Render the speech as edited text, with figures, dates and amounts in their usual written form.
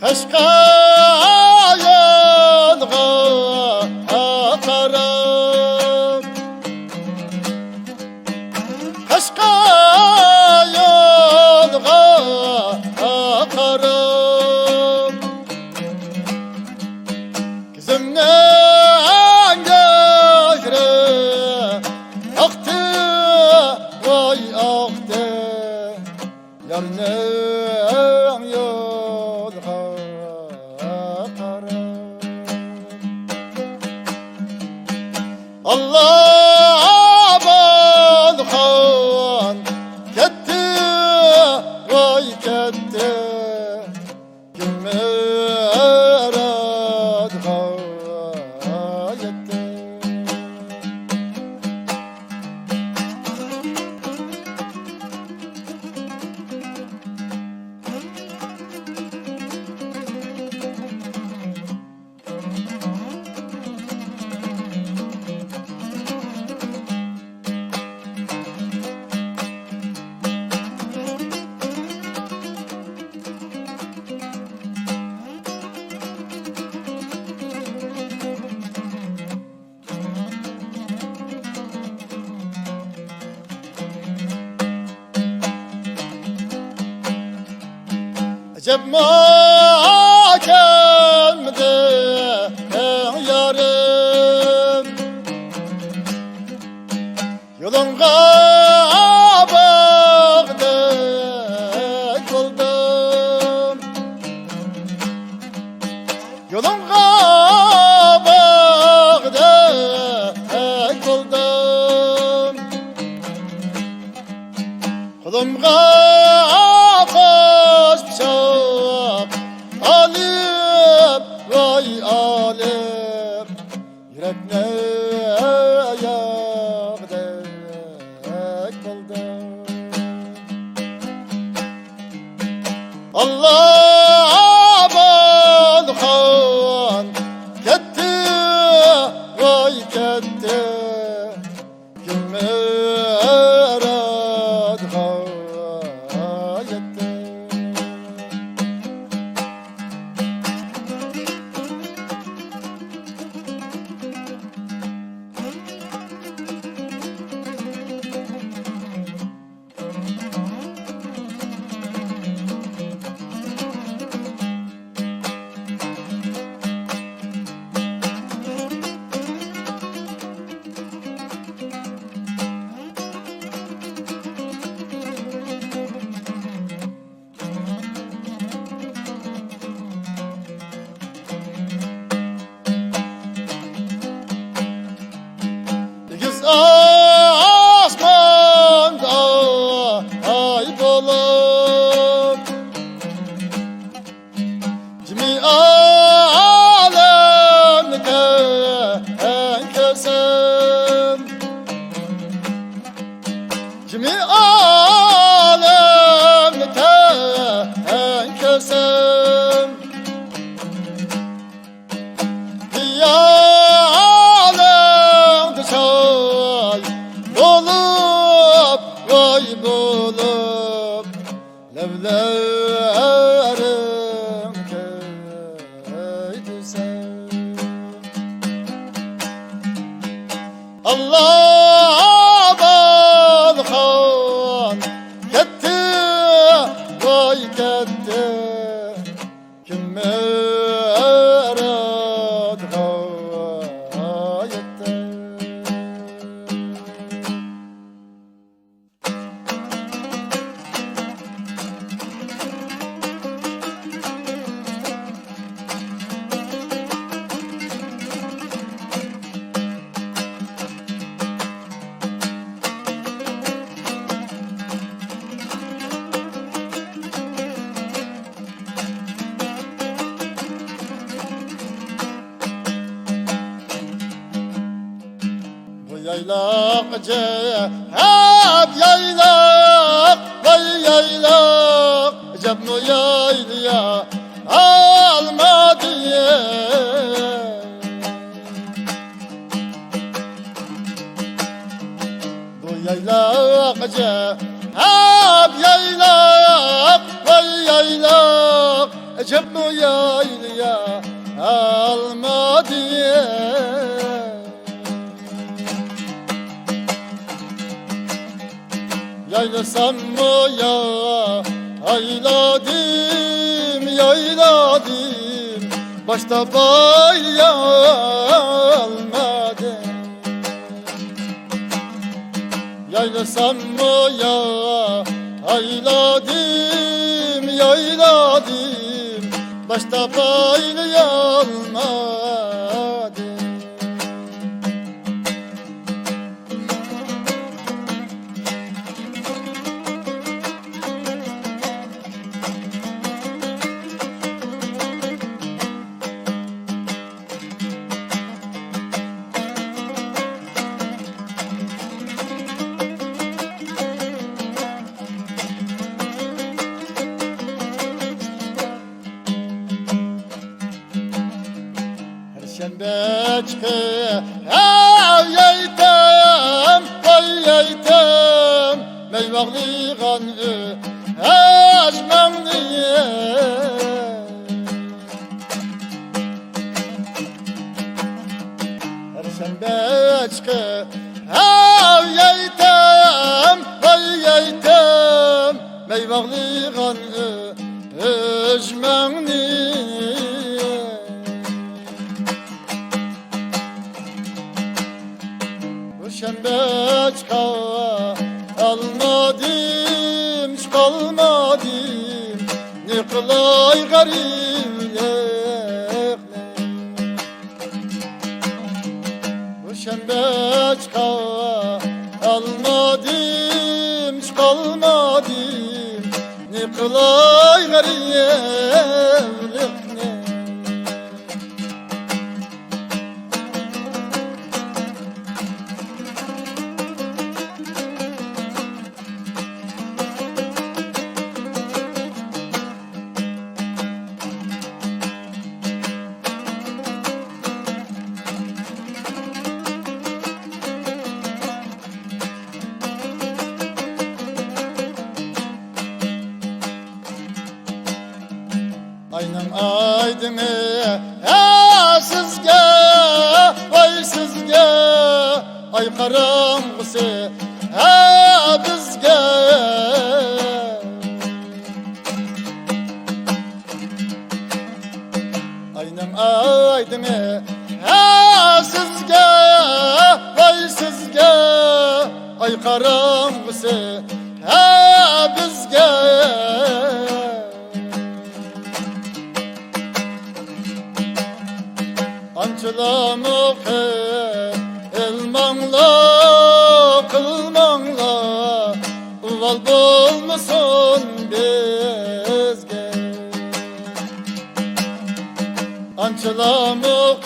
Kaşkayınğa akarım Kaşkayınğa akarım Kızımın gözleri aktı vay aktı Yarınım yolga akarım Allah balkan ketti vay ketti Gülmer adha yetti Acep mahkemde yarım Yolunga bağdek oldum Yolunga bağdek oldum Kulumga vay alim yürekne yağdek buldum Allah balkan ketti vay ketti Gülmer adha yetti Asmanda ay bulup Cimi alemde en közüm Cimi alemde en közüm Vay bulup levlerim köydü sen Allah balkan ketti vay ketti Kümmer adha yetti Yaylak cehab yaylak vay yaylak Ceb mu yaylıya alma diye Bu yaylak cehab yaylak vay yaylak cebnu yaylaya alma diye. Yaylasam mı ya ayladım yayladım, başta bayla almadım. Yaylasam mı ya ayladım yayladım, başta bayla almadım. Şembekte ay yeytem ay yeytem, meyvagli ganı ajmam diye. Şembekte ay yeytem ay yeytem, meyvagli ganı ajmam diye. Şembe almadım, çıkalmadım, ne kılay gariplik. Bu şembe almadım, çıkalmadım, ne kılay gariplik. Aynam aydıme sizge, vay sizge, ay karanlısı bizge. Aynam aydıme sizge, vay sizge, ay karanlısı bizge. Ançılamı elmanla kılmanla, uval bulmuşsun bizge. Ançılamı